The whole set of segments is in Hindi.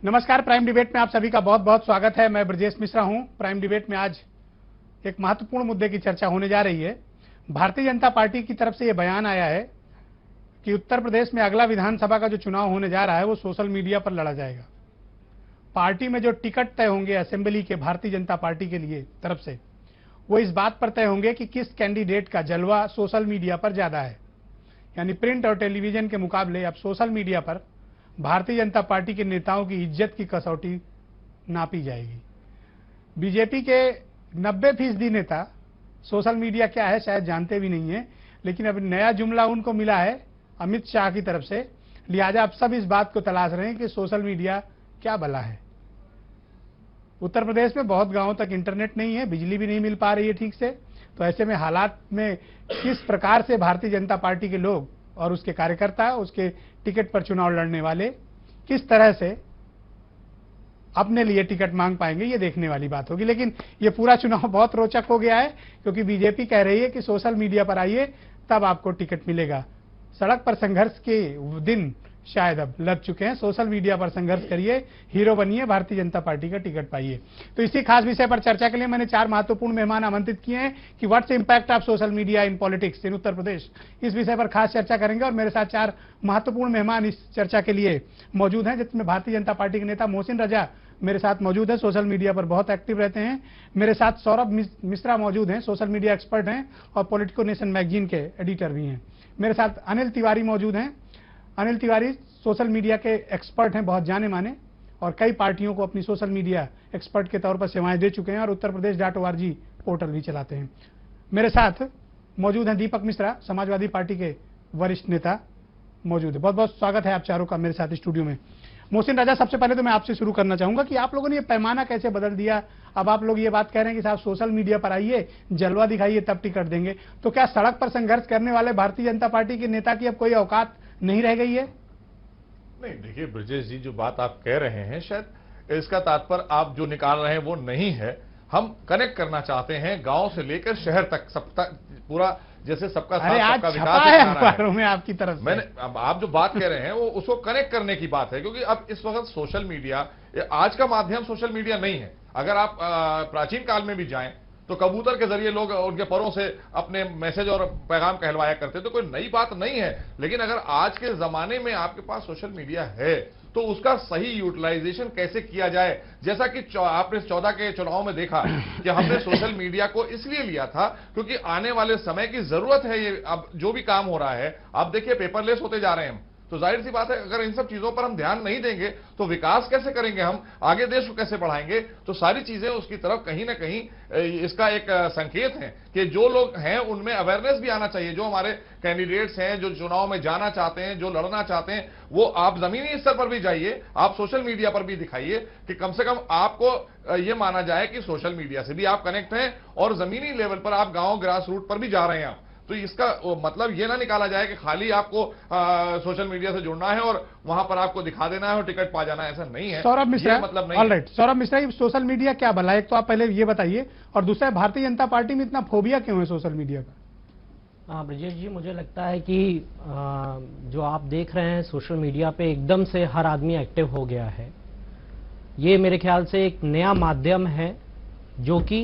नमस्कार। प्राइम डिबेट में आप सभी का बहुत बहुत स्वागत है। मैं ब्रजेश मिश्रा हूं। प्राइम डिबेट में आज एक महत्वपूर्ण मुद्दे की चर्चा होने जा रही है। भारतीय जनता पार्टी की तरफ से यह बयान आया है कि उत्तर प्रदेश में अगला विधानसभा का जो चुनाव होने जा रहा है वो सोशल मीडिया पर लड़ा जाएगा। पार्टी में जो टिकट तय होंगे असेंबली के भारतीय जनता पार्टी के लिए तरफ से, वो इस बात पर तय होंगे कि किस कैंडिडेट का जलवा सोशल मीडिया पर ज्यादा है। यानी प्रिंट और टेलीविजन के मुकाबले अब सोशल मीडिया पर भारतीय जनता पार्टी के नेताओं की इज्जत की कसौटी नापी जाएगी। बीजेपी के 90% नेता सोशल मीडिया क्या है शायद जानते भी नहीं है, लेकिन अब नया जुमला उनको मिला है अमित शाह की तरफ से। लिहाजा अब सब इस बात को तलाश रहे हैं कि सोशल मीडिया क्या भला है। उत्तर प्रदेश में बहुत गांवों तक इंटरनेट नहीं है, बिजली भी नहीं मिल पा रही है ठीक से। तो ऐसे में हालात में किस प्रकार से भारतीय जनता पार्टी के लोग और उसके कार्यकर्ता, उसके टिकट पर चुनाव लड़ने वाले किस तरह से अपने लिए टिकट मांग पाएंगे, ये देखने वाली बात होगी। लेकिन ये पूरा चुनाव बहुत रोचक हो गया है, क्योंकि बीजेपी कह रही है कि सोशल मीडिया पर आइए तब आपको टिकट मिलेगा। सड़क पर संघर्ष के दिन शायद अब लग चुके हैं। सोशल मीडिया पर संघर्ष करिए, हीरो बनिए, भारतीय जनता पार्टी का टिकट पाइए। तो इसी खास विषय पर चर्चा के लिए मैंने 4 महत्वपूर्ण मेहमान आमंत्रित किए हैं कि what's impact of social media in politics in Uttar Pradesh. इस विषय पर खास चर्चा करेंगे और मेरे साथ 4 महत्वपूर्ण मेहमान इस चर्चा के लिए मौजूद हैं, जिसमें भारतीय जनता पार्टी के नेता मोहसिन रजा मेरे साथ मौजूद है, सोशल मीडिया पर बहुत एक्टिव रहते हैं। मेरे साथ सौरभ मिश्रा मौजूद हैं, सोशल मीडिया एक्सपर्ट हैं और पॉलिटिको नेशन मैगजीन के एडिटर भी हैं। मेरे साथ अनिल तिवारी मौजूद हैं। अनिल तिवारी सोशल मीडिया के एक्सपर्ट हैं, बहुत जाने माने, और कई पार्टियों को अपनी सोशल मीडिया एक्सपर्ट के तौर पर सेवाएं दे चुके हैं और उत्तर प्रदेश .org पोर्टल भी चलाते हैं। मेरे साथ मौजूद हैं दीपक मिश्रा, समाजवादी पार्टी के वरिष्ठ नेता मौजूद है। बहुत बहुत स्वागत है आप चारों का मेरे साथ स्टूडियो में। मोहसिन रजा, सबसे पहले तो मैं आपसे शुरू करना चाहूंगा कि आप लोगों ने ये पैमाना कैसे बदल दिया। अब आप लोग ये बात कह रहे हैं कि साहब सोशल मीडिया पर आइए, जलवा दिखाइए तब टिकट देंगे। तो क्या सड़क पर संघर्ष करने वाले भारतीय जनता पार्टी के नेता की अब कोई औकात नहीं रह गई है? नहीं, देखिए ब्रजेश जी, जो बात आप कह रहे हैं शायद इसका तात्पर्य आप जो निकाल रहे हैं वो नहीं है। हम कनेक्ट करना चाहते हैं गांव से लेकर शहर तक, सब तक पूरा, जैसे सबका साथ सबका विकास है में आपकी तरफ से। मैंने अब आप जो बात कह रहे हैं वो उसको कनेक्ट करने की बात है, क्योंकि अब इस वक्त सोशल मीडिया, आज का माध्यम सोशल मीडिया नहीं है। अगर आप प्राचीन काल में भी जाएं तो कबूतर के जरिए लोग उनके परों से अपने मैसेज और पैगाम कहलवाया करते, तो कोई नई बात नहीं है। लेकिन अगर आज के जमाने में आपके पास सोशल मीडिया है तो उसका सही यूटिलाइजेशन कैसे किया जाए, जैसा कि आपने 14 के चुनाव में देखा कि हमने सोशल मीडिया को इसलिए लिया था क्योंकि आने वाले समय की जरूरत है। ये अब जो भी काम हो रहा है, आप देखिए पेपरलेस होते जा रहे हैं हम, तो जाहिर सी बात है अगर इन सब चीजों पर हम ध्यान नहीं देंगे तो विकास कैसे करेंगे, हम आगे देश को कैसे बढ़ाएंगे। तो सारी चीजें उसकी तरफ कहीं ना कहीं इसका एक संकेत है कि जो लोग हैं उनमें अवेयरनेस भी आना चाहिए। जो हमारे कैंडिडेट्स हैं, जो चुनाव में जाना चाहते हैं, जो लड़ना चाहते हैं, वो आप जमीनी स्तर पर भी जाइए, आप सोशल मीडिया पर भी दिखाइए कि कम से कम आपको ये माना जाए कि सोशल मीडिया से भी आप कनेक्ट हैं और जमीनी लेवल पर आप गांव ग्रास रूट पर भी जा रहे हैं आप। तो इसका मतलब ये ना निकाला जाए कि खाली आपको सोशल मीडिया से जुड़ना है और वहां पर आपको दिखा देना है और टिकट पा जाना है, ऐसा नहीं है। सौरभ मिश्रा, मतलब नहीं। Alright Saurabh Mishra, social media क्या भला है, एक तो आप पहले ये बताइए, और दूसरा भारतीय जनता पार्टी में इतना फोबिया क्यों है सोशल मीडिया का? हाँ ब्रजेश जी, मुझे लगता है कि जो आप देख रहे हैं सोशल मीडिया पे एकदम से हर आदमी एक्टिव हो गया है। ये मेरे ख्याल से एक नया माध्यम है जो कि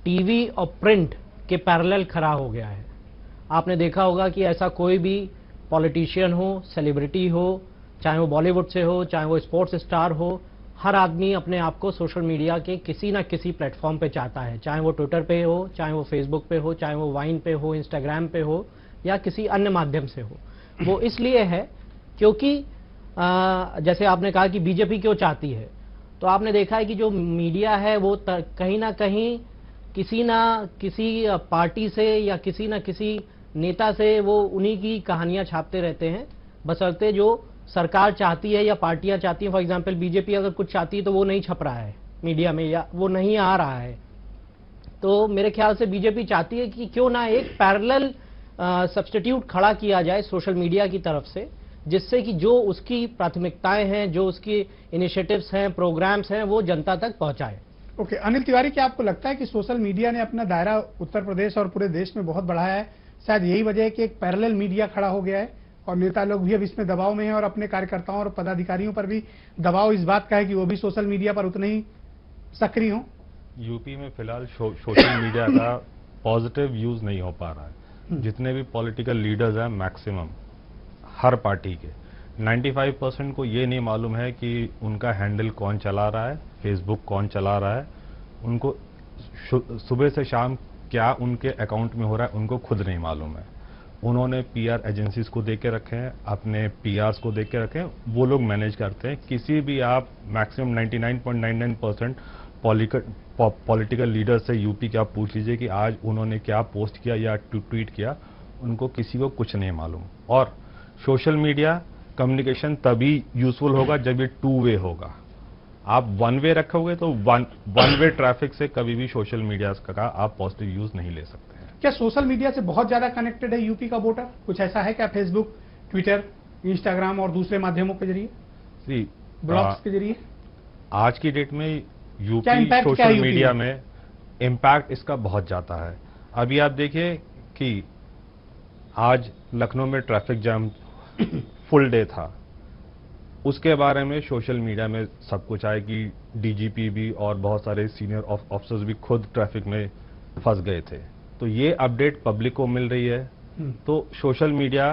टीवी और प्रिंट के पैरेलल खड़ा हो गया है। आपने देखा होगा कि ऐसा कोई भी पॉलिटिशियन हो, सेलिब्रिटी हो, चाहे वो बॉलीवुड से हो, चाहे वो स्पोर्ट्स स्टार हो, हर आदमी अपने आप को सोशल मीडिया के किसी ना किसी प्लेटफॉर्म पे चाहता है, चाहे वो ट्विटर पे हो, चाहे वो फेसबुक पे हो, चाहे वो वाइन पे हो, इंस्टाग्राम पे हो या किसी अन्य माध्यम से हो। वो इसलिए है क्योंकि जैसे आपने कहा कि बीजेपी क्यों चाहती है, तो आपने देखा है कि जो मीडिया है वो कहीं ना कहीं किसी ना किसी पार्टी से या किसी ना किसी नेता से वो उन्हीं की कहानियां छापते रहते हैं, बशर्ते जो सरकार चाहती है या पार्टियां चाहती हैं। फॉर एग्जांपल बीजेपी अगर कुछ चाहती है तो वो नहीं छप रहा है मीडिया में या वो नहीं आ रहा है। तो मेरे ख्याल से बीजेपी चाहती है कि क्यों ना एक पैरेलल सब्स्टिट्यूट खड़ा किया जाए सोशल मीडिया की तरफ से, जिससे कि जो उसकी प्राथमिकताएं हैं, जो उसकी इनिशिएटिव्स हैं, प्रोग्राम्स हैं, वो जनता तक पहुंचाए। ओके, अनिल तिवारी, क्या आपको लगता है कि सोशल मीडिया ने अपना दायरा उत्तर प्रदेश और पूरे देश में बहुत बढ़ाया है? शायद यही वजह है कि एक पैरेलल मीडिया खड़ा हो गया है और नेता लोग भी अब इसमें दबाव में हैं और अपने कार्यकर्ताओं और पदाधिकारियों पर भी दबाव इस बात का है कि वो भी सोशल मीडिया पर उतने ही सक्रिय हों। यूपी में फिलहाल सोशल मीडिया का पॉजिटिव यूज नहीं हो पा रहा है। जितने भी पॉलिटिकल लीडर्स हैं मैक्सिमम हर पार्टी के 95% को ये नहीं मालूम है कि उनका हैंडल कौन चला रहा है, फेसबुक कौन चला रहा है, उनको सुबह से शाम क्या उनके अकाउंट में हो रहा है उनको खुद नहीं मालूम है। उन्होंने पीआर एजेंसीज को दे के रखे हैं, अपने पीआरस को दे के रखे हैं, वो लोग मैनेज करते हैं। किसी भी आप मैक्सिमम 99.99% पॉलिटिकल लीडर से यूपी के आप पूछ लीजिए कि आज उन्होंने क्या पोस्ट किया या ट्वीट किया, उनको किसी को कुछ नहीं मालूम। और सोशल मीडिया कम्युनिकेशन तभी यूजफुल होगा जब ये 2 वे होगा। आप 1 वे रखोगे तो वन वे ट्रैफिक से कभी भी सोशल मीडिया का आप पॉजिटिव यूज नहीं ले सकते हैं। क्या सोशल मीडिया से बहुत ज्यादा कनेक्टेड है यूपी का वोटर? कुछ ऐसा है क्या फेसबुक, ट्विटर, इंस्टाग्राम और दूसरे माध्यमों के जरिए, ब्लॉग्स के जरिए? आज की डेट में यूपी impact क्या है सोशल यूपी मीडिया में? में इम्पैक्ट इसका बहुत जाता है। अभी आप देखिए कि आज लखनऊ में ट्रैफिक जैम फुल डे था, उसके बारे में सोशल मीडिया में सब कुछ आए कि डीजीपी भी और बहुत सारे सीनियर ऑफिसर्स भी खुद ट्रैफिक में फंस गए थे। तो ये अपडेट पब्लिक को मिल रही है। तो सोशल मीडिया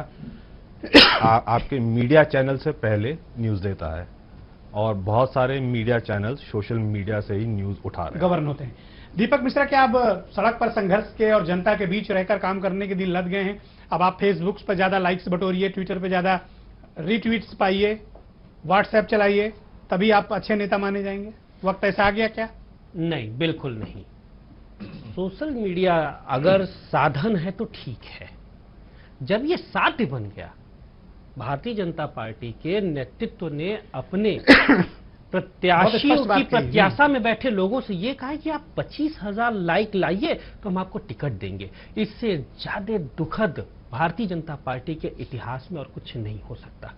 आपके मीडिया चैनल से पहले न्यूज़ देता है और बहुत सारे मीडिया चैनल सोशल मीडिया से ही न्यूज़ उठा रहे हैं, गवर्न होते हैं। दीपक मिश्रा, क्या अब सड़क पर संघर्ष के और जनता के बीच रहकर काम करने के दिन लद गए हैं? अब आप फेसबुक पर ज्यादा लाइक्स बटोरिए, ट्विटर पे ज्यादा रीट्वीट्स पाइए, व्हाट्सएप चलाइए, तभी आप अच्छे नेता माने जाएंगे? वक्त ऐसा आ गया क्या? नहीं, बिल्कुल नहीं। सोशल मीडिया अगर साधन है तो ठीक है। जब ये साध्य बन गया, भारतीय जनता पार्टी के नेतृत्व ने अपने प्रत्याशियों की प्रत्याशा में बैठे लोगों से ये कहा है कि आप 25,000 लाइक लाइए तो हम आपको टिकट देंगे। इससे ज्यादा दुखद भारतीय जनता पार्टी के इतिहास में और कुछ नहीं हो सकता।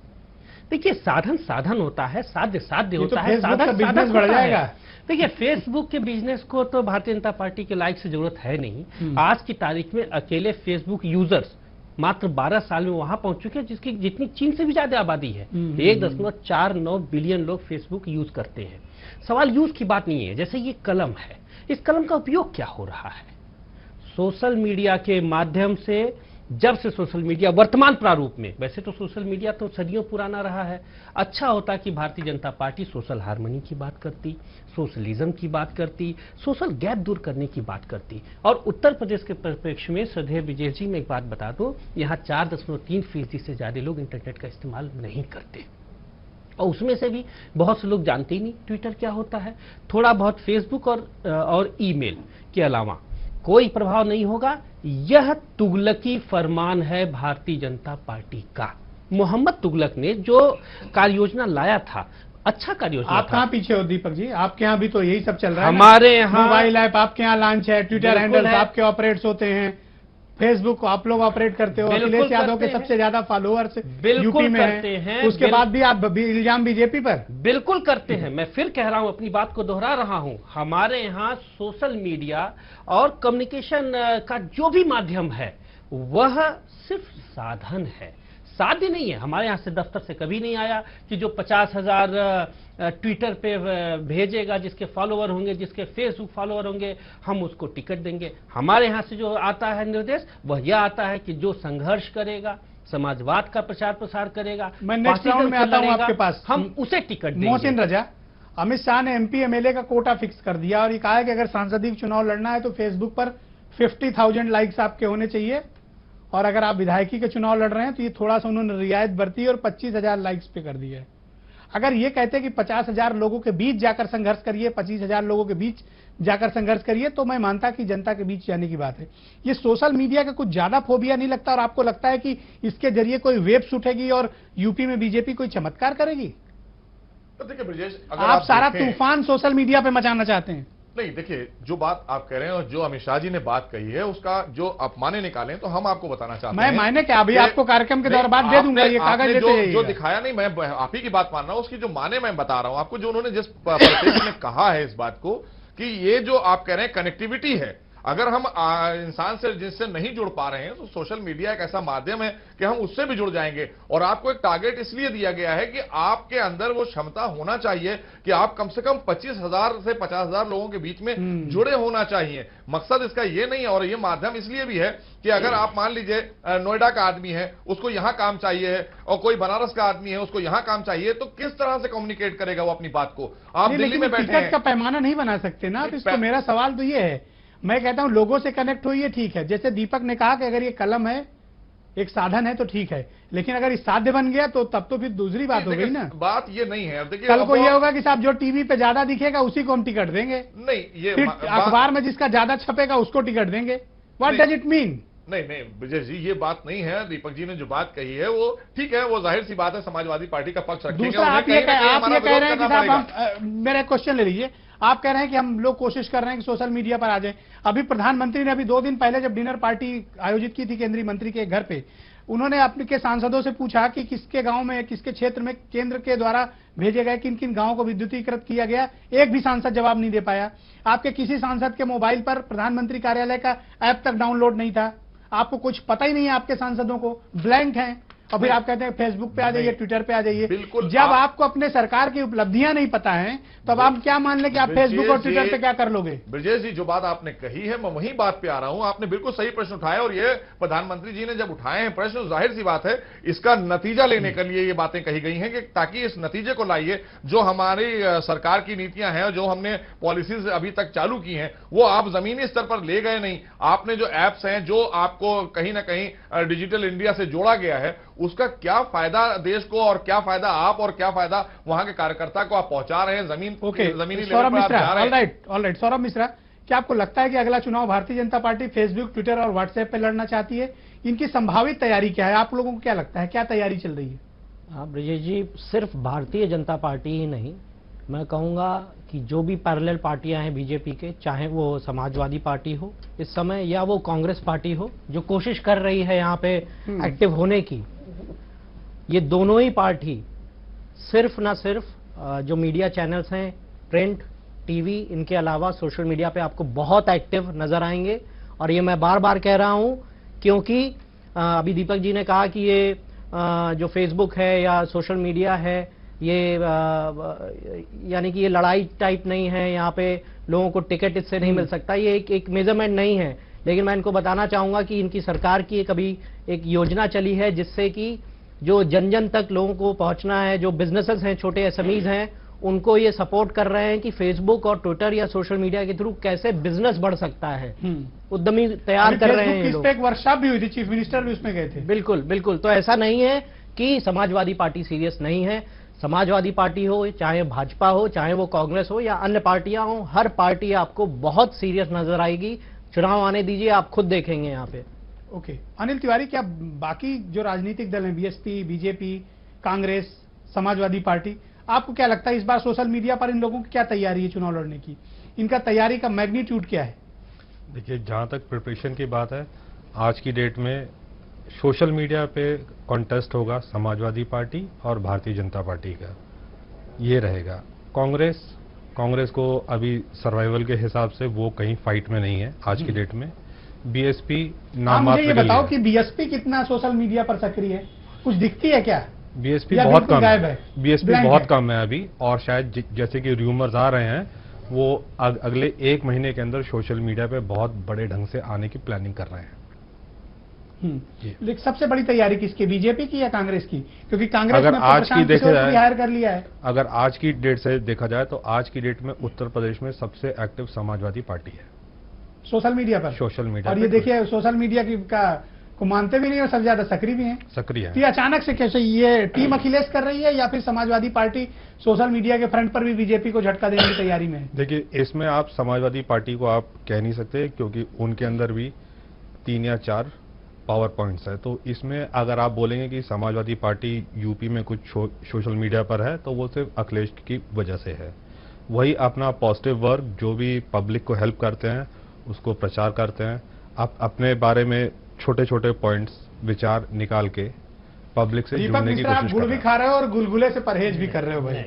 देखिए, साधन साधन होता है, साध्य साध्य होता है, साधन बिजनेस बढ़ जाएगा। देखिए, फेसबुक के बिजनेस को तो भारतीय जनता पार्टी के लाइक से जरूरत है नहीं। आज की तारीख में अकेले फेसबुक यूजर्स मात्र 12 साल में वहां पहुंच चुके हैं जिसकी जितनी चीन से भी ज्यादा आबादी है। 1.49 बिलियन लोग फेसबुक यूज करते हैं। सवाल यूज की बात नहीं है। जैसे ये कलम है, इस कलम का उपयोग क्या हो रहा है? सोशल मीडिया के माध्यम से, जब से सोशल मीडिया वर्तमान प्रारूप में, वैसे तो सोशल मीडिया तो सदियों पुराना रहा है, अच्छा होता कि Bharatiya Janata party social harmony की बात करती, सोशलिज्म की बात करती, सोशल गैप दूर करने की बात करती। और उत्तर प्रदेश के परिप्रेक्ष्य में श्रद्धेय ब्रजेश जी, मैं एक बात बता दूं, यहाँ 4.3% से ज्यादा लोग इंटरनेट का इस्तेमाल नहीं करते और उसमें से भी बहुत से लोग जानते ही नहीं ट्विटर क्या होता है। थोड़ा बहुत फेसबुक और ईमेल के अलावा कोई प्रभाव नहीं होगा। यह तुगलकी फरमान है भारतीय जनता पार्टी का। मोहम्मद तुगलक ने जो कार्य योजना लाया था, अच्छा कार्य योजना था। आप कहाँ पीछे हो दीपक जी? आपके यहाँ भी तो यही सब चल रहा है। हमारे यहाँ मोबाइल ऐप आपके यहाँ लॉन्च है, ट्विटर हैंडल आपके ऑपरेट्स होते हैं, फेसबुक आप लोग ऑपरेट करते हो, अखिलेश यादव के सबसे ज्यादा फॉलोअर्स यूपी में हैं। उसके बाद भी आप इल्जाम बीजेपी पर? बिल्कुल करते हैं। मैं फिर कह रहा हूं, अपनी बात को दोहरा रहा हूं, हमारे यहाँ सोशल मीडिया और कम्युनिकेशन का जो भी माध्यम है वह सिर्फ साधन है, साध्य नहीं है। हमारे यहाँ से दफ्तर से कभी नहीं आया कि जो 50,000 ट्विटर पे भेजेगा, जिसके फॉलोअर होंगे, जिसके फेसबुक फॉलोअर होंगे, हम उसको टिकट देंगे। हमारे यहाँ से जो आता है निर्देश, वह यह आता है कि जो संघर्ष करेगा, समाजवाद का प्रचार प्रसार करेगा, मैं नेक्स्ट राउंड में आता हूं आपके पास, हम उसे टिकट देंगे। मोहसिन रजा, अमित शाह ने एमपी एमएलए का कोटा फिक्स कर दिया और ये कहा है कि अगर सांसदीय चुनाव लड़ना है तो फेसबुक पर 50,000 लाइक्स आपके होने चाहिए, और अगर आप विधायकी के चुनाव लड़ रहे हैं तो ये थोड़ा सा उन्होंने रियायत बरती और 25,000 लाइक्स पे कर दिया है। अगर ये कहते हैं कि 50,000 लोगों के बीच जाकर संघर्ष करिए, 25,000 लोगों के बीच जाकर संघर्ष करिए, तो मैं मानता कि जनता के बीच जाने की बात है। ये सोशल मीडिया का कुछ ज्यादा फोबिया नहीं लगता? और आपको लगता है कि इसके जरिए कोई वेव्स उठेगी और यूपी में बीजेपी कोई चमत्कार करेगी? तो देखिए ब्रजेश, अगर आप सारा देखें, तूफान सोशल मीडिया पे मचाना चाहते हैं? नहीं, देखिए, जो बात आप कह रहे हैं और जो अमित शाह जी ने बात कही है, उसका जो आप माने निकालें तो हम आपको बताना चाहते हैं। मैं मायने क्या, अभी आपको कार्यक्रम के दौरान बात दे दूंगा, ये कागज लेते जाइएगा। जो दिखाया नहीं, मैं आप ही की बात मान रहा हूं, उसकी जो माने मैं बता रहा हूं आपको। जो उन्होंने जिस परिप्रेक्ष्य में कहा है इस बात को, कि ये जो आप कह रहे हैं कनेक्टिविटी है, अगर हम इंसान से जिससे नहीं जुड़ पा रहे हैं तो सोशल मीडिया एक ऐसा माध्यम है कि हम उससे भी जुड़ जाएंगे। और आपको एक टारगेट इसलिए दिया गया है कि आपके अंदर वो क्षमता होना चाहिए कि आप कम से कम 25,000 से 50,000 लोगों के बीच में जुड़े होना चाहिए। मकसद इसका ये नहीं है, और ये माध्यम इसलिए भी है कि अगर आप मान लीजिए नोएडा का आदमी है, उसको यहां काम चाहिए है, और कोई बनारस का आदमी है, उसको यहां काम चाहिए, तो किस तरह से कम्युनिकेट करेगा वो अपनी बात को? आप दिल्ली में बैठे टिकट का हैं, पैमाना नहीं बना सकते ना। तो इसको मेरा सवाल तो ये है, मैं कहता हूं लोगों से कनेक्ट होइए, ठीक है। जैसे दीपक ने कहा कि अगर ये कलम है, एक साधन है तो ठीक है, लेकिन अगर इस साध्य बन गया तो तब तो फिर दूसरी बात हो गई ना। बात ये नहीं है। देखिए कल को ये होगा कि साहब जो टीवी पे ज्यादा दिखेगा उसी को हम टिकट देंगे, नहीं, ये फिर अखबार में जिसका ज्यादा छपेगा उसको टिकट देंगे। What does it mean? नहीं ब्रजेश जी, ये बात नहीं है। दीपक जी ने जो बात कही है वो ठीक है, वो जाहिर सी बात है, समाजवादी पार्टी का पक्ष रखेंगे। दूसरा आप ये कह रहे हैं कि साहब मेरा क्वेश्चन ले लीजिए, आप कह रहे हैं कि हम लोग कोशिश कर रहे हैं कि सोशल मीडिया पर आ जाए। अभी प्रधानमंत्री ने अभी 2 दिन पहले जब डिनर पार्टी आयोजित की थी केंद्रीय मंत्री के घर पे, उन्होंने अपने के सांसदों से पूछा कि किसके गांव में, किसके क्षेत्र में केंद्र के द्वारा भेजे गए किन किन गांवों को विद्युतीकृत किया गया। एक भी सांसद जवाब नहीं दे पाया। आपके किसी सांसद के मोबाइल पर प्रधानमंत्री कार्यालय का ऐप तक डाउनलोड नहीं था। आपको कुछ पता ही नहीं है, आपके सांसदों को ब्लैंक हैं। और फिर आप कहते हैं फेसबुक पे आ जाइए, ट्विटर पे आ जाइए। बिल्कुल, जब आपको अपने सरकार की उपलब्धियां नहीं पता है तो अब आप क्या मान लें कि आप फेसबुक और ट्विटर पे क्या कर लोगे? ब्रजेश जी, जो बात आपने कही है मैं वही बात पे आ रहा हूं। आपने बिल्कुल सही प्रश्न उठाया, और ये प्रधानमंत्री जी ने जब उठाए हैं प्रश्न, जाहिर सी बात है इसका नतीजा लेने के लिए ये बातें कही गई हैं कि ताकि इस नतीजे को लाइए, जो हमारी सरकार की नीतियां हैं, जो हमने पॉलिसीज अभी तक चालू की हैं, वो आप जमीनी स्तर पर ले गए नहीं। आपने जो एप्स हैं, जो आपको कहीं ना कहीं डिजिटल इंडिया से जोड़ा गया है, उसका क्या फायदा देश को, और क्या फायदा आप, और क्या फायदा वहां के कार्यकर्ता को आप पहुंचा रहे हैं जमीनी लेवल पर आप जा रहे हैं। ऑलराइट सौरभ मिश्रा, क्या आपको लगता है कि अगला चुनाव Bharatiya Janata party Facebook, Twitter और व्हाट्सएप पे लड़ना चाहती है? इनकी संभावित तैयारी क्या है? आप लोगों को क्या लगता है, क्या तैयारी चल रही है? हाँ ब्रजेश जी, सिर्फ भारतीय जनता पार्टी ही नहीं, मैं कहूँगा कि जो भी पैरेलल पार्टियां हैं बीजेपी के, चाहे वो समाजवादी पार्टी हो इस समय या वो कांग्रेस पार्टी हो जो कोशिश कर रही है यहाँ पे एक्टिव होने की, ये दोनों ही पार्टी सिर्फ ना सिर्फ जो मीडिया चैनल्स हैं, प्रिंट, टीवी, इनके अलावा सोशल मीडिया पे आपको बहुत एक्टिव नजर आएंगे। और ये मैं बार बार कह रहा हूं क्योंकि अभी दीपक जी ने कहा कि ये जो फेसबुक है या सोशल मीडिया है, ये यानी कि ये लड़ाई टाइप नहीं है, यहाँ पे लोगों को टिकट इससे नहीं मिल सकता, ये एक मेजरमेंट नहीं है। लेकिन मैं इनको बताना चाहूंगा कि इनकी सरकार की एक योजना चली है जिससे कि जो जन जन तक लोगों को पहुंचना है, जो बिजनेसेस हैं, छोटे एसएमईज हैं, उनको ये सपोर्ट कर रहे हैं कि फेसबुक और ट्विटर या सोशल मीडिया के थ्रू कैसे बिजनेस बढ़ सकता है। उद्यमी तैयार कर रहे हैं लोग। एक वर्कशॉप भी हुई थी, चीफ मिनिस्टर भी उसमें गए थे। बिल्कुल बिल्कुल। तो ऐसा नहीं है कि समाजवादी पार्टी सीरियस नहीं है। समाजवादी पार्टी हो, चाहे भाजपा हो, चाहे वो कांग्रेस हो या अन्य पार्टियां हो, हर पार्टी आपको बहुत सीरियस नजर आएगी। चुनाव आने दीजिए, आप खुद देखेंगे यहाँ पे। ओके अनिल तिवारी, क्या बाकी जो राजनीतिक दल हैं, BSP, BJP, Congress, Samajwadi party, आपको क्या लगता है इस बार सोशल मीडिया पर इन लोगों की क्या तैयारी है चुनाव लड़ने की? इनका तैयारी का मैग्नीट्यूड क्या है? देखिए, जहां तक प्रिपरेशन की बात है, आज की डेट में सोशल मीडिया पे कॉन्टेस्ट होगा समाजवादी पार्टी और भारतीय जनता पार्टी का, ये रहेगा। कांग्रेस को अभी सर्वाइवल के हिसाब से वो कहीं फाइट में नहीं है आज की डेट में। बीएसपी नाम मुझे ये बताओ कि बीएसपी कितना सोशल मीडिया पर सक्रिय है, कुछ दिखती है क्या? बीएसपी बहुत कम है, बीएसपी बहुत कम है अभी। और शायद जैसे कि र्यूमर्स आ रहे हैं, वो अगले 1 महीने के अंदर सोशल मीडिया पे बहुत बड़े ढंग से आने की प्लानिंग कर रहे हैं। लेकिन सबसे बड़ी तैयारी किसकी, बीजेपी की या कांग्रेस की? क्योंकि कांग्रेस अगर ने आज की देखा जाए, हायर कर लिया है। अगर आज की डेट से देखा जाए तो आज की डेट में उत्तर प्रदेश में सबसे एक्टिव समाजवादी पार्टी है सोशल मीडिया पर। सोशल मीडिया और ये देखिए सोशल मीडिया की को मानते भी नहीं और सबसे ज्यादा सक्रिय भी हैं। सक्रिय है। तो ये अचानक से कैसे ये टीम अखिलेश कर रही है या फिर समाजवादी पार्टी सोशल मीडिया के फ्रंट पर भी बीजेपी को झटका देने की तैयारी में है? देखिए, इसमें आप समाजवादी पार्टी को आप कह नहीं सकते क्योंकि उनके अंदर भी 3 या 4 पावर पॉइंट्स है। तो इसमें अगर आप बोलेंगे कि समाजवादी पार्टी यूपी में कुछ सोशल मीडिया पर है तो वो सिर्फ अखिलेश की वजह से है। वही अपना पॉजिटिव वर्क जो भी पब्लिक को हेल्प करते हैं उसको प्रचार करते हैं, आप अपने बारे में छोटे छोटे पॉइंट्स विचार निकाल के पब्लिक से जुड़ने की कोशिश कर रहे हैं। गुड़ भी खा रहे हो और गुलगुले से परहेज भी कर रहे हो भाई।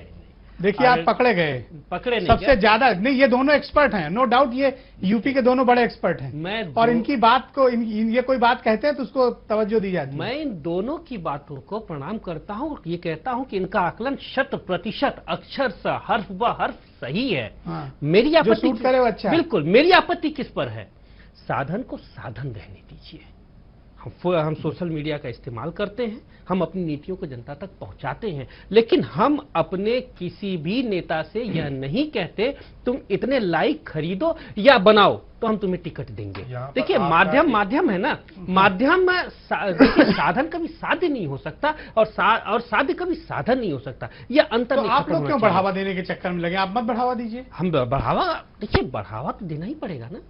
देखिए आप पकड़े गए, पकड़े नहीं सबसे गए। ज्यादा नहीं, ये दोनों एक्सपर्ट हैं, नो डाउट, ये यूपी के दोनों बड़े एक्सपर्ट हैं। और इनकी बात को ये कोई बात कहते हैं तो उसको तवज्जो दी जाती है। मैं इन दोनों की बातों को प्रणाम करता हूं और ये कहता हूं कि इनका आकलन 100% अक्षर से हर्फ व हर्फ सही है। हाँ, मेरी जो आपत्ति सूट करे वो अच्छा है। बिल्कुल, मेरी आपत्ति किस पर है? साधन को साधन रहने दीजिए। हम सोशल मीडिया का इस्तेमाल करते हैं, हम अपनी नीतियों को जनता तक पहुंचाते हैं, लेकिन हम अपने किसी भी नेता से यह नहीं कहते तुम इतने लाइक खरीदो या बनाओ तो हम तुम्हें टिकट देंगे। देखिए माध्यम है ना, माध्यम में देखिए साधन कभी साध्य नहीं हो सकता और साध्य कभी साधन नहीं हो सकता। यह अंतर तो नहीं आप खत्म लोग होना क्यों चाहिए। बढ़ावा देने के चक्कर में लगे? आप मत बढ़ावा दीजिए। हम बढ़ावा, देखिए बढ़ावा तो देना ही पड़ेगा ना।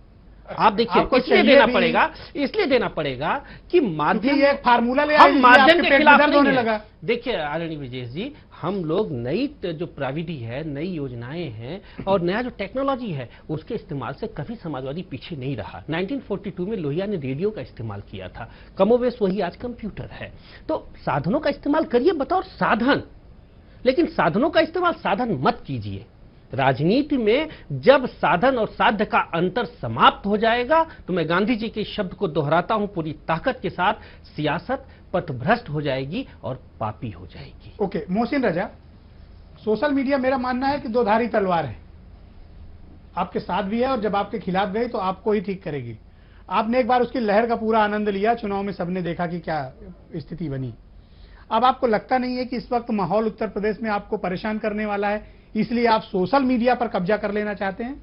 आप देखिए आपको इसलिए चाहिए देना भी। पड़ेगा, इसलिए देना पड़ेगा कि माध्यम, ये एक फार्मूला ले हम माध्यम के खिलाफ नहीं होने है। लगा। देखिए आदरणीय विजेश जी, हम लोग नई जो प्राविधि है, नई योजनाएं हैं और नया जो टेक्नोलॉजी है उसके इस्तेमाल से कभी समाजवादी पीछे नहीं रहा। 1942 में लोहिया ने रेडियो का इस्तेमाल किया था, कमोवेश वही आज कंप्यूटर है। तो साधनों का इस्तेमाल करिए बतौर साधन, लेकिन साधनों का इस्तेमाल साधन मत कीजिए। राजनीति में जब साधन और साध्य का अंतर समाप्त हो जाएगा तो मैं गांधी जी के शब्द को दोहराता हूं पूरी ताकत के साथ, सियासत पथभ्रष्ट हो जाएगी और पापी हो जाएगी। Okay, Mohsin Raza, social media मेरा मानना है कि दो धारी तलवार है, आपके साथ भी है और जब आपके खिलाफ गई तो आपको ही ठीक करेगी। आपने एक बार उसकी लहर का पूरा आनंद लिया, चुनाव में सबने देखा कि क्या स्थिति बनी। अब आपको लगता नहीं है कि इस वक्त माहौल उत्तर प्रदेश में आपको परेशान करने वाला है, इसलिए आप सोशल मीडिया पर कब्जा कर लेना चाहते हैं?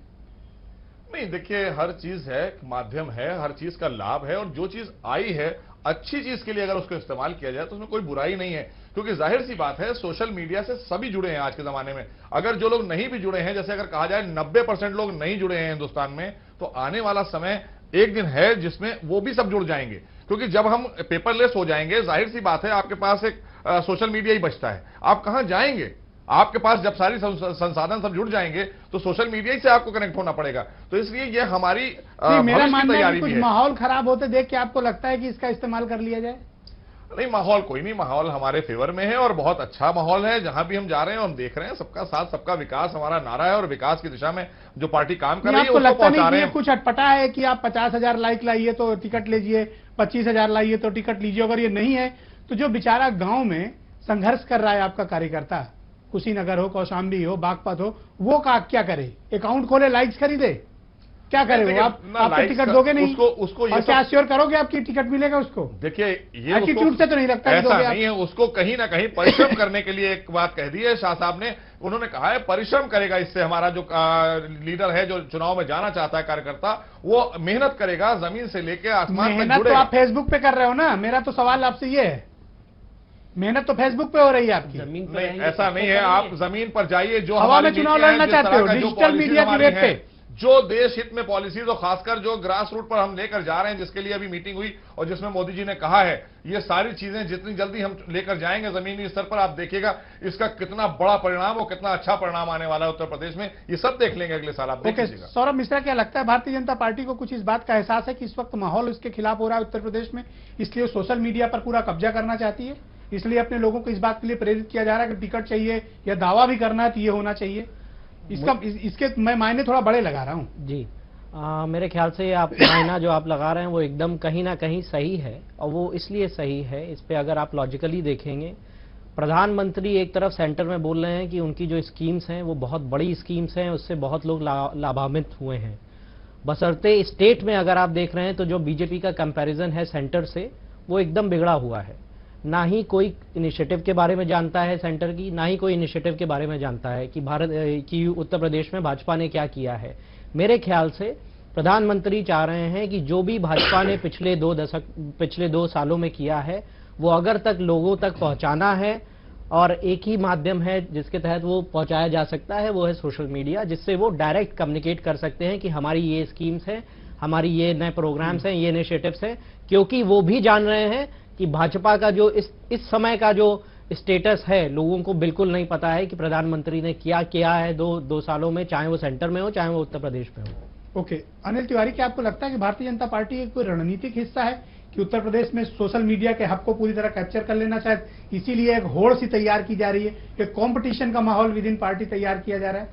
नहीं, देखिए हर चीज है, माध्यम है, हर चीज का लाभ है और जो चीज आई है अच्छी चीज के लिए अगर उसको इस्तेमाल किया जाए तो उसमें कोई बुराई नहीं है। क्योंकि जाहिर सी बात है सोशल मीडिया से सभी जुड़े हैं आज के जमाने में। अगर जो लोग नहीं भी जुड़े हैं, जैसे अगर कहा जाए 90% लोग नहीं जुड़े हैं हिंदुस्तान में, तो आने वाला समय एक दिन है जिसमें वो भी सब जुड़ जाएंगे। क्योंकि जब हम पेपरलेस हो जाएंगे, जाहिर सी बात है आपके पास एक सोशल मीडिया ही बचता है। आप कहां जाएंगे? आपके पास जब सारी संसाधन सब जुड़ जाएंगे तो सोशल मीडिया से आपको कनेक्ट होना पड़ेगा। तो इसलिए ये हमारी मेरा मानना है तैयारी कि कुछ भी है। माहौल खराब होते देख के आपको लगता है कि इसका इस्तेमाल कर लिया जाए? नहीं, माहौल कोई नहीं, माहौल हमारे फेवर में है और बहुत अच्छा माहौल है। जहां भी हम जा रहे हैं हम देख रहे हैं सबका साथ सबका विकास हमारा नारा है और विकास की दिशा में जो पार्टी काम कर रही है आपको उसको लगता पहुंचा नहीं कि रहे ये हैं। कुछ अटपटा है कि आप 50,000 लाइक लाइए तो टिकट लीजिए, 25,000 लाइए तो टिकट लीजिए? अगर ये नहीं है तो जो बेचारा गांव में संघर्ष कर रहा है आपका कार्यकर्ता, कुशीनगर हो, कौशाम्बी हो, बागपत हो, वो क्या करे? अकाउंट खोले, लाइक्स खरीदे, क्या करे वो? आप तो टिकट दोगे नहीं उसको और क्या श्योर करोगे आपकी टिकट मिलेगा उसको? देखिए ये एटीट्यूड से तो नहीं लगता कि ऐसा दोगे आप। नहीं है। उसको कहीं ना कहीं परिश्रम करने के लिए एक बात कह दी है शाह साहब ने। उन्होंने कहा है परिश्रम करेगा, इससे हमारा जो लीडर है जो चुनाव में जाना चाहता है कार्यकर्ता, वो मेहनत करेगा, जमीन से लेके आसमान तक मेहनत तो जुड़ेगा। आप फेसबुक पे कर रहे हो ना। मेरा तो सवाल आपसे ये है, मेहनत तो फेसबुक पे हो रही है आपकी। जमीन पर नहीं, रहेंगे, ऐसा सबको नहीं है। करेंगे। आप जमीन पर जाइए, जो हवा हमारी में चुनाव नीतियां हैं, लड़ना जिस चाहते तरह हो, का जो डिजिटल पॉलिसीज मीडिया की हमारी वेब हैं, पे। जो देश हित में पॉलिसीज और खासकर जो ग्रास रूट पर हम लेकर जा रहे हैं, जिसके लिए अभी मीटिंग हुई और जिसमें मोदी जी ने कहा है, ये सारी चीजें जितनी जल्दी हम लेकर जाएंगे जमीनी स्तर पर, आप देखिएगा इसका कितना बड़ा परिणाम और कितना अच्छा परिणाम आने वाला है उत्तर प्रदेश में। ये सब देख लेंगे अगले साल, आप देख ओके, लीजिएगा। सौरभ मिश्रा, क्या लगता है भारतीय जनता पार्टी को कुछ इस बात का एहसास है कि इस वक्त माहौल इसके खिलाफ हो रहा है उत्तर प्रदेश में, इसलिए सोशल मीडिया पर पूरा कब्जा करना चाहती है? इसलिए अपने लोगों को इस बात के लिए प्रेरित किया जा रहा है कि टिकट चाहिए या दावा भी करना है तो ये होना चाहिए? इसके मैं मायने थोड़ा बड़े लगा रहा हूं। जी, मेरे ख्याल से आप मायना जो आप लगा रहे हैं वो एकदम कहीं ना कहीं सही है, और वो इसलिए सही है, इस पे अगर आप लॉजिकली देखेंगे, प्रधानमंत्री एक तरफ सेंटर में बोल रहे हैं कि उनकी जो स्कीम्स हैं वो बहुत बड़ी स्कीम्स हैं, उससे बहुत लोग लाभान्वित हुए हैं। बशर्ते स्टेट में अगर आप देख रहे हैं तो जो बीजेपी का कंपैरिजन है सेंटर से, वो एकदम बिगड़ा हुआ है। ना ही कोई इनिशिएटिव के बारे में जानता है सेंटर की, ना ही कोई इनिशिएटिव के बारे में जानता है कि उत्तर प्रदेश में भाजपा ने क्या किया है। मेरे ख्याल से प्रधानमंत्री चाह रहे हैं कि जो भी भाजपा ने पिछले 2 सालों में किया है वो अगर तक लोगों तक पहुंचाना है, और एक ही माध्यम है जिसके तहत वो पहुंचाया जा सकता है, वो है सोशल मीडिया, जिससे वो डायरेक्ट कम्युनिकेट कर सकते हैं कि हमारी ये स्कीम्स हैं, हमारी ये नए प्रोग्राम्स हैं, ये इनिशिएटिव्स हैं। क्योंकि वो भी जान रहे हैं कि भाजपा का जो इस समय का जो स्टेटस है, लोगों को बिल्कुल नहीं पता है कि प्रधानमंत्री ने क्या किया है 2 सालों में, चाहे वो सेंटर में हो चाहे वो उत्तर प्रदेश में हो। ओके, अनिल तिवारी, क्या आपको लगता है कि भारतीय जनता पार्टी एक कोई रणनीतिक हिस्सा है कि उत्तर प्रदेश में सोशल मीडिया के हब को पूरी तरह कैप्चर कर लेना, शायद इसीलिए एक होड़ सी तैयार की जा रही है, एक कंपटीशन का माहौल विद इन पार्टी तैयार किया जा रहा है?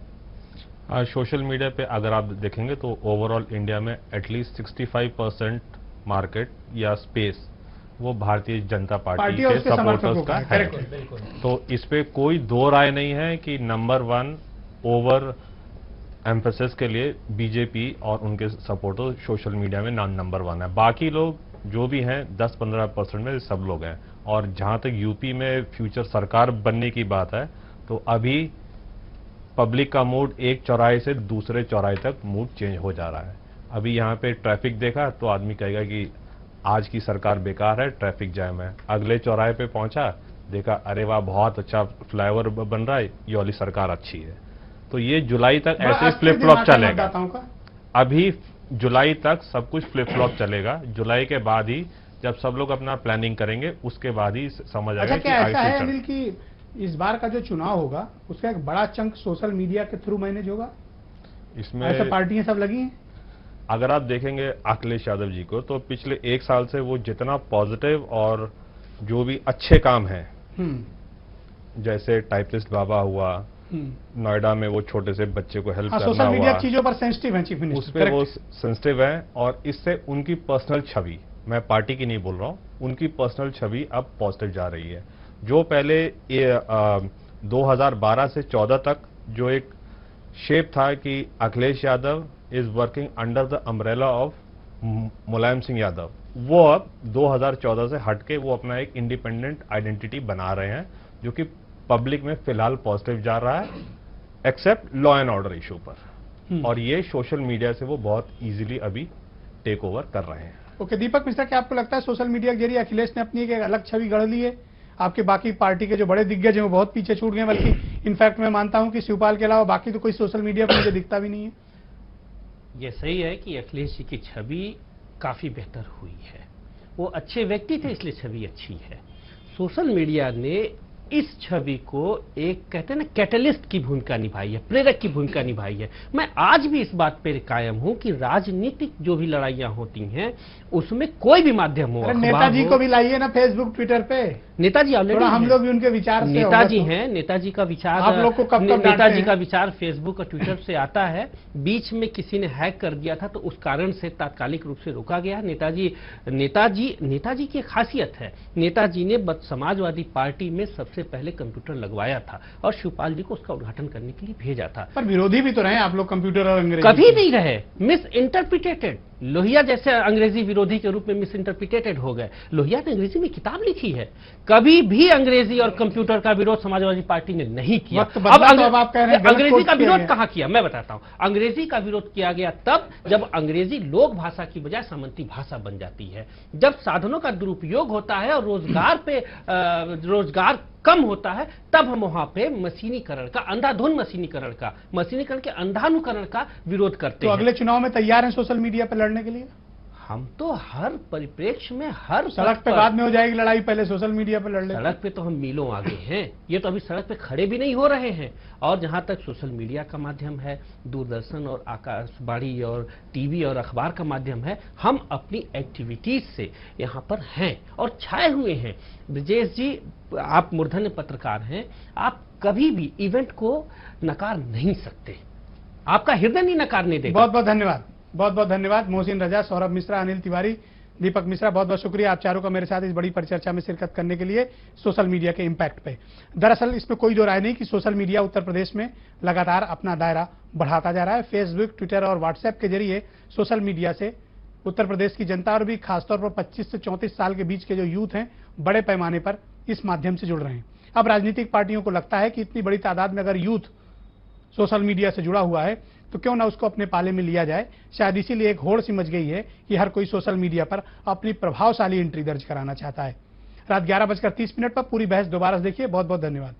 सोशल मीडिया पे अगर आप देखेंगे तो ओवरऑल इंडिया में एटलीस्ट 65% मार्केट या स्पेस वो भारतीय जनता पार्टी और के उसके सपोर्टर्स समर्थकों का का है। बिल्कुल। तो इस पे कोई दो राय नहीं है कि नंबर 1 ओवर एम्फेसिस के लिए बीजेपी और उनके सपोर्टर सोशल मीडिया में नंबर 1 है। बाकी लोग जो भी हैं 10-15% में सब लोग हैं। और जहां तक यूपी में फ्यूचर सरकार बनने की बात है तो अभी पब्लिक का मूड एक चौराहे से दूसरे चौराहे तक मूड चेंज हो जा रहा है। अभी यहाँ पे ट्रैफिक देखा तो आदमी कहेगा कि आज की सरकार बेकार है, ट्रैफिक जैम है। अगले चौराहे पे पहुंचा, देखा अरे वाह बहुत अच्छा फ्लाईओवर बन रहा है, ये वाली सरकार अच्छी है। तो ये जुलाई तक ऐसे ही फ्लिप फ्लॉप चलेगा। अभी जुलाई तक सब कुछ फ्लिप फ्लॉप चलेगा। जुलाई के बाद ही जब सब लोग अपना प्लानिंग करेंगे उसके बाद ही समझ आएगा। अच्छा, क्या ऐसा है अनिल कि इस बार का जो चुनाव होगा उसका एक बड़ा चंक सोशल मीडिया के थ्रू मैनेज होगा? इसमें ऐसे पार्टियां सब लगी हैं? अगर आप देखेंगे अखिलेश यादव जी को तो पिछले 1 साल से वो जितना पॉजिटिव और जो भी अच्छे काम हैं, जैसे टाइपिस्ट बाबा हुआ, नोएडा में वो छोटे से बच्चे को हेल्प करना हुआ, सोशल मीडिया चीजों पर सेंसिटिव है चीफ मिनिस्टर, उस पे वो सेंसिटिव है। और इससे उनकी पर्सनल छवि, मैं पार्टी की नहीं बोल रहा हूँ, उनकी पर्सनल छवि अब पॉजिटिव जा रही है। जो पहले 2012 से 14 तक जो एक शेप था कि Akhilesh Yadav is working under the umbrella of Mulayam Singh Yadav, वो अब 2014 से हटके वो अपना एक इंडिपेंडेंट आइडेंटिटी बना रहे हैं, जो कि पब्लिक में फिलहाल पॉजिटिव जा रहा है, except law and order issue पर। और ये सोशल मीडिया से वो बहुत इजीली अभी टेक ओवर कर रहे हैं। ओके, दीपक मिश्रा, क्या आपको लगता है सोशल मीडिया के जरिए अखिलेश ने अपनी एक अलग छवि गढ़ ली है? आपके बाकी पार्टी के जो बड़े दिग्गज हैं वो बहुत पीछे छूट गए, बल्कि इनफैक्ट मैं मानता हूं कि शिवपाल के अलावा बाकी तो कोई सोशल मीडिया पर मुझे दिखता भी नहीं है। ये सही है कि अखिलेश जी की छवि काफी बेहतर हुई है। वो अच्छे व्यक्ति थे इसलिए छवि अच्छी है। सोशल मीडिया ने इस छवि को एक कहते हैं ना कैटलिस्ट की भूमिका निभाई है, प्रेरक की भूमिका निभाई है। मैं आज भी इस बात पर कायम हूं कि राजनीतिक जो भी लड़ाइयां होती हैं उसमें कोई भी माध्यम हो, नेताजी को भी लाइए ना फेसबुक ट्विटर पे। नेताजी ऑलरेडी हम लोग भी उनके विचार से नेताजी हैं, नेताजी का विचार आप लोग को कब नेताजी का विचार फेसबुक और ट्विटर से आता है। बीच में किसी ने हैक कर दिया था तो उस कारण से तात्कालिक रूप से रोका गया। नेताजी की खासियत है, नेताजी ने समाजवादी पार्टी में सबसे पहले कंप्यूटर लगवाया था और शिवपाल जी को उसका उद्घाटन करने के लिए भेजा था। पर विरोधी भी तो रहे आप लोग कंप्यूटर और अंग्रेजी, कभी नहीं रहे, मिस इंटरप्रिटेटेड। लोहिया जैसे अंग्रेजी विरोधी के रूप में मिस इंटरप्रिटेटेड हो गए। लोहिया ने अंग्रेजी में किताब लिखी है, कभी भी अंग्रेजी और कंप्यूटर का विरोध समाजवादी पार्टी ने नहीं किया। अब आप कह रहे हैं अंग्रेजी का विरोध कहां किया, मैं बताता हूं। अंग्रेजी का विरोध किया गया तब जब अंग्रेजी लोक भाषा की बजाय सामंती भाषा बन जाती है, जब साधनों का दुरुपयोग होता है और रोजगार कम होता है, तब हम वहां पे मशीनीकरण का, अंधाधुन मशीनीकरण के अंधानुकरण का विरोध करते हैं। तो अगले चुनाव में तैयार हैं सोशल मीडिया पर लड़ने के लिए? हम तो हर परिप्रेक्ष्य में, हर सड़क पे बाद में हो जाएगी लड़ाई, पहले सोशल मीडिया पर लड़ ले। सड़क पे तो हम मीलों आगे हैं, ये तो अभी सड़क पे खड़े भी नहीं हो रहे हैं। और जहां तक सोशल मीडिया का माध्यम है, दूरदर्शन और आकाशवाणी और टीवी और अखबार का माध्यम है, हम अपनी एक्टिविटीज से यहाँ पर हैं और छाए हुए हैं। ब्रजेश जी, आप मूर्धन्य पत्रकार हैं, आप कभी भी इवेंट को नकार नहीं सकते, आपका हृदय नहीं नकारने देगा। बहुत बहुत धन्यवाद, बहुत बहुत धन्यवाद। मोहसिन रजा, सौरभ मिश्रा, अनिल तिवारी, दीपक मिश्रा, बहुत बहुत शुक्रिया आप चारों का मेरे साथ इस बड़ी परिचर्चा में शिरकत करने के लिए सोशल मीडिया के इम्पैक्ट पे। दरअसल इसमें कोई दो राय नहीं कि सोशल मीडिया उत्तर प्रदेश में लगातार अपना दायरा बढ़ाता जा रहा है। फेसबुक, ट्विटर और व्हाट्सएप के जरिए सोशल मीडिया से उत्तर प्रदेश की जनता और भी खासतौर पर 25 से 34 साल के बीच के जो यूथ हैं, बड़े पैमाने पर इस माध्यम से जुड़ रहे हैं। अब राजनीतिक पार्टियों को लगता है कि इतनी बड़ी तादाद में अगर यूथ सोशल मीडिया से जुड़ा हुआ है तो क्यों ना उसको अपने पाले में लिया जाए। शायद इसीलिए एक होड़ सी मच गई है कि हर कोई सोशल मीडिया पर अपनी प्रभावशाली एंट्री दर्ज कराना चाहता है। रात 11:30 पर पूरी बहस दोबारा देखिए। बहुत बहुत धन्यवाद।